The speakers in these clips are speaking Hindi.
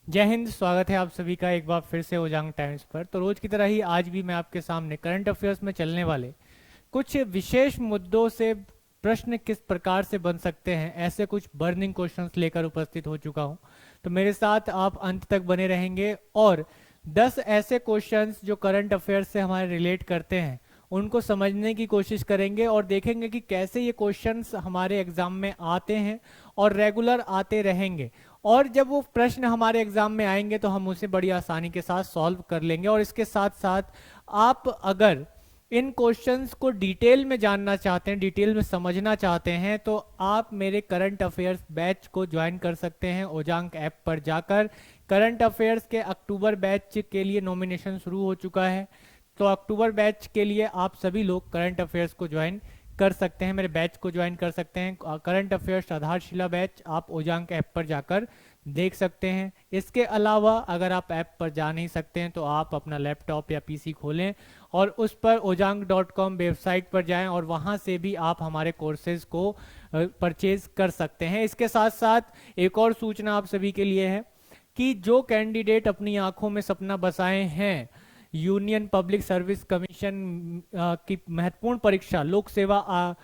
जय हिंद। स्वागत है आप सभी का एक बार फिर से ओजांग टाइम्स पर। तो रोज की तरह ही आज भी मैं आपके सामने करंट अफेयर्स में चलने वाले कुछ विशेष मुद्दों से प्रश्न किस प्रकार से बन सकते हैं, ऐसे कुछ बर्निंग क्वेश्चंस लेकर उपस्थित हो चुका हूं। तो मेरे साथ आप अंत तक बने रहेंगे और 10 ऐसे क्वेश्चंस जो करंट अफेयर्स से हमारे रिलेट करते हैं उनको समझने की कोशिश करेंगे और देखेंगे कि कैसे ये क्वेश्चंस हमारे एग्जाम में आते हैं और रेगुलर आते रहेंगे। और जब वो प्रश्न हमारे एग्जाम में आएंगे तो हम उसे बड़ी आसानी के साथ सॉल्व कर लेंगे। और इसके साथ साथ आप अगर इन क्वेश्चंस को डिटेल में जानना चाहते हैं, डिटेल में समझना चाहते हैं, तो आप मेरे करंट अफेयर्स बैच को ज्वाइन कर सकते हैं ओजांक ऐप पर जाकर। करंट अफेयर्स के अक्टूबर बैच के लिए नॉमिनेशन शुरू हो चुका है। तो अक्टूबर बैच के लिए आप सभी लोग करंट अफेयर्स को ज्वाइन कर सकते हैं, मेरे बैच को ज्वाइन कर सकते हैं। करंट अफेयर्स आधारशिला बैच आप ओजांक ऐप पर जाकर देख सकते हैं। इसके अलावा अगर आप ऐप पर जा नहीं सकते हैं तो आप अपना लैपटॉप या पीसी खोलें और उस पर ojang.com वेबसाइट पर जाएं और वहां से भी आप हमारे कोर्सेज को परचेज कर सकते हैं। इसके साथ साथ एक और सूचना आप सभी के लिए है कि जो कैंडिडेट अपनी आंखों में सपना बसाए हैं, यूनियन पब्लिक सर्विस कमीशन की महत्वपूर्ण परीक्षा लोक सेवा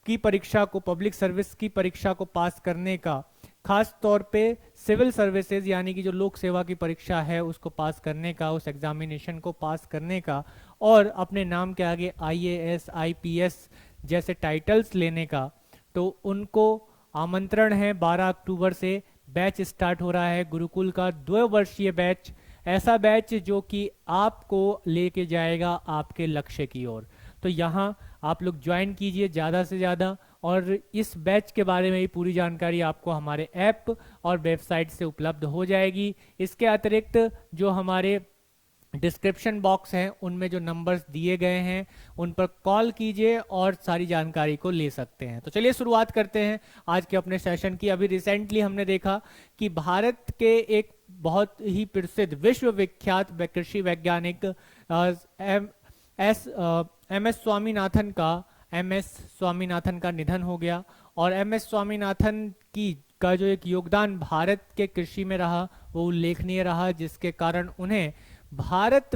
की परीक्षा को, पब्लिक सर्विस की परीक्षा को पास करने का, खास तौर पे सिविल सर्विसेज यानी कि जो लोक सेवा की परीक्षा है उसको पास करने का, उस एग्जामिनेशन को पास करने का और अपने नाम के आगे आईएएस आईपीएस जैसे टाइटल्स लेने का, तो उनको आमंत्रण है। 12 अक्टूबर से बैच स्टार्ट हो रहा है, गुरुकुल का 2 वर्षीय बैच, ऐसा बैच जो कि आपको लेके जाएगा आपके लक्ष्य की ओर। तो यहाँ आप लोग ज्वाइन कीजिए ज़्यादा से ज़्यादा और इस बैच के बारे में ही पूरी जानकारी आपको हमारे ऐप और वेबसाइट से उपलब्ध हो जाएगी। इसके अतिरिक्त जो हमारे डिस्क्रिप्शन बॉक्स हैं उनमें जो नंबर्स दिए गए हैं उन पर कॉल कीजिए और सारी जानकारी को ले सकते हैं। तो चलिए शुरुआत करते हैं आज के अपने सेशन की। अभी रिसेंटली हमने देखा कि भारत के एक बहुत ही प्रसिद्ध विश्व विख्यात कृषि वैज्ञानिक एम एस स्वामीनाथन का निधन हो गया। और एम एस स्वामीनाथन की का जो एक योगदान भारत के कृषि में रहा वो उल्लेखनीय रहा, जिसके कारण उन्हें भारत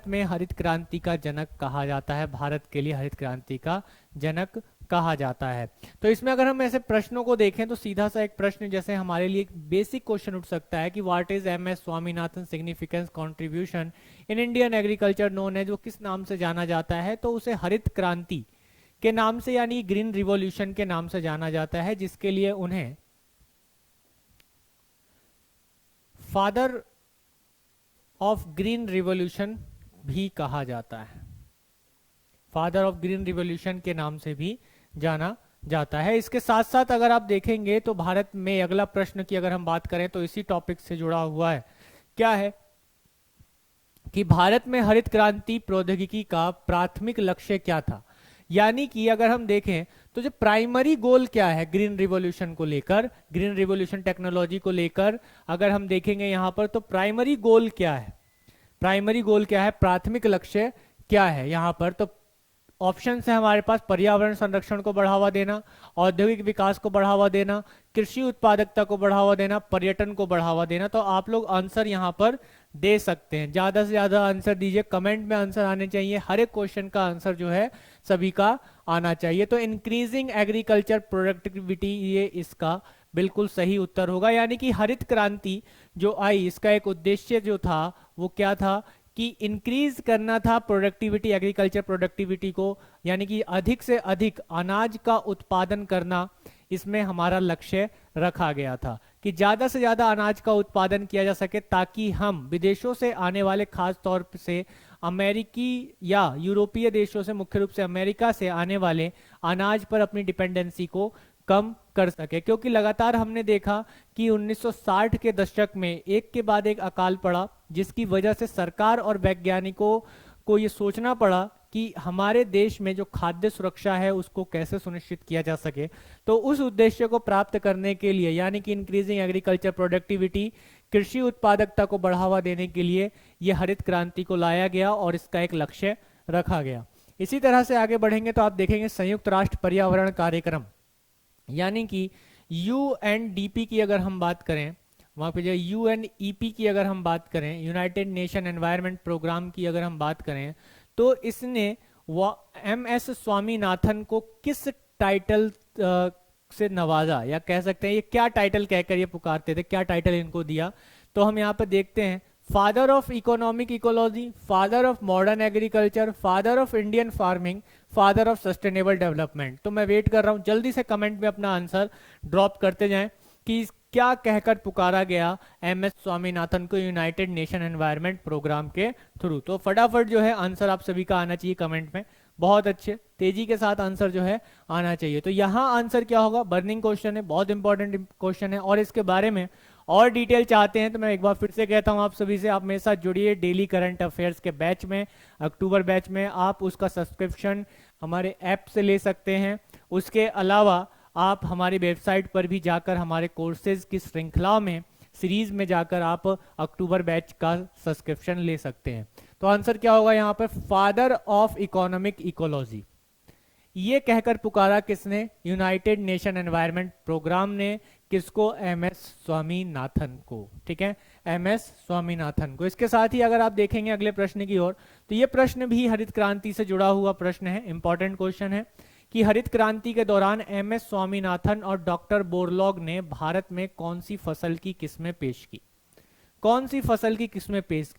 में हरित क्रांति का जनक कहा जाता है, भारत के लिए हरित क्रांति का जनक कहा जाता है। तो इसमें अगर हम ऐसे प्रश्नों को देखें तो सीधा सा एक प्रश्न जैसे हमारे लिए एक बेसिक क्वेश्चन उठ सकता है कि what is M S Swaminathan significance contribution in Indian agriculture known है, जो किस नाम से जाना जाता है, तो उसे हरित क्रांति के नाम से यानी ग्रीन रिवॉल्यूशन के नाम से जाना जाता है, जिसके लिए उन्हें फादर ऑफ ग्रीन रिवॉल्यूशन भी कहा जाता है, फादर ऑफ ग्रीन रिवॉल्यूशन के नाम से भी जाना जाता है। इसके साथ साथ अगर आप देखेंगे तो भारत में अगला प्रश्न की अगर हम बात करें तो इसी टॉपिक से जुड़ा हुआ है, क्या है कि भारत में हरित क्रांति प्रौद्योगिकी का प्राथमिक लक्ष्य क्या था। यानी कि अगर हम देखें तो जो प्राइमरी गोल क्या है ग्रीन रिवॉल्यूशन को लेकर, ग्रीन रिवॉल्यूशन टेक्नोलॉजी को लेकर अगर हम देखेंगे यहाँ पर, तो प्राइमरी गोल क्या है, प्राइमरी गोल क्या है, प्राथमिक लक्ष्य क्या है यहाँ पर। तो ऑप्शन है हमारे पास पर्यावरण संरक्षण को बढ़ावा देना, औद्योगिक विकास को बढ़ावा देना, कृषि उत्पादकता को बढ़ावा देना, पर्यटन को बढ़ावा देना। तो आप लोग आंसर यहाँ पर दे सकते हैं, ज्यादा से ज्यादा आंसर दीजिए, कमेंट में आंसर आने चाहिए, हर एक क्वेश्चन का आंसर जो है सभी का आना चाहिए। तो इंक्रीजिंग एग्रीकल्चर प्रोडक्टिविटी ये इसका बिल्कुल सही उत्तर होगा। यानी कि हरित क्रांति जो आई इसका एक उद्देश्य जो था वो क्या था कि इंक्रीज करना था प्रोडक्टिविटी, एग्रीकल्चर प्रोडक्टिविटी को, यानी कि अधिक से अधिक अनाज का उत्पादन करना, इसमें हमारा लक्ष्य रखा गया था कि ज्यादा से ज्यादा अनाज का उत्पादन किया जा सके ताकि हम विदेशों से आने वाले, खास तौर से अमेरिकी या यूरोपीय देशों से, मुख्य रूप से अमेरिका से आने वाले अनाज पर अपनी डिपेंडेंसी को कम कर सके। क्योंकि लगातार हमने देखा कि 1960 के दशक में एक के बाद एक अकाल पड़ा, जिसकी वजह से सरकार और वैज्ञानिकों को ये सोचना पड़ा कि हमारे देश में जो खाद्य सुरक्षा है उसको कैसे सुनिश्चित किया जा सके। तो उस उद्देश्य को प्राप्त करने के लिए, यानी कि इंक्रीजिंग एग्रीकल्चर प्रोडक्टिविटी, कृषि उत्पादकता को बढ़ावा देने के लिए ये हरित क्रांति को लाया गया और इसका एक लक्ष्य रखा गया। इसी तरह से आगे बढ़ेंगे तो आप देखेंगे संयुक्त राष्ट्र पर्यावरण कार्यक्रम यानी कि यूएनडीपी की अगर हम बात करें, वहाँ पे जो UNEP की अगर हम बात करें, यूनाइटेड नेशन एनवायरनमेंट प्रोग्राम की अगर हम बात करें, तो इसने MS स्वामीनाथन को किस टाइटल से नवाजा, या कह सकते हैं ये क्या टाइटल कहकर ये पुकारते थे, क्या टाइटल इनको दिया? तो हम यहाँ पे देखते हैं, father of economic ecology, father of modern agriculture, father of Indian farming, father of sustainable development. तो मैं वेट कर रहा हूँ, जल्दी से कमेंट में अपना आंसर ड्रॉप करते जाएं कि क्या कहकर पुकारा गया MS स्वामीनाथन को यूनाइटेड नेशन एनवायरनमेंट प्रोग्राम के थ्रू। तो फटाफट जो है आंसर आप सभी का आना चाहिए कमेंट में, बहुत अच्छे तेजी के साथ आंसर जो है आना चाहिए। तो यहाँ आंसर क्या होगा, बर्निंग क्वेश्चन है, बहुत इंपॉर्टेंट क्वेश्चन है, और इसके बारे में और डिटेल चाहते हैं तो मैं एक बार फिर से कहता हूं आप सभी से, आप मेरे साथ जुड़िए डेली करंट अफेयर्स के बैच में, अक्टूबर बैच में। आप उसका सब्सक्रिप्शन हमारे ऐप से ले सकते हैं। उसके अलावा आप हमारी वेबसाइट पर भी जाकर हमारे कोर्सेज की श्रृंखला में, सीरीज में जाकर आप अक्टूबर बैच का सब्सक्रिप्शन ले सकते हैं। तो आंसर क्या होगा यहाँ पर, फादर ऑफ इकोनॉमिक इकोलॉजी। ये कहकर पुकारा किसने, यूनाइटेड नेशन एनवायरनमेंट प्रोग्राम ने। किसको, MS स्वामीनाथन को। ठीक है, MS स्वामीनाथन को। इसके साथ ही अगर आप देखेंगे अगले प्रश्न की ओर, तो ये प्रश्न भी हरित क्रांति से जुड़ा हुआ प्रश्न है, इंपॉर्टेंट क्वेश्चन है कि हरित क्रांति के दौरान MS स्वामीनाथन और डॉक्टर बोरलॉग ने भारत में कौन सी फसल की किस्में पेश की, कौन सी फसल की किस्में पेश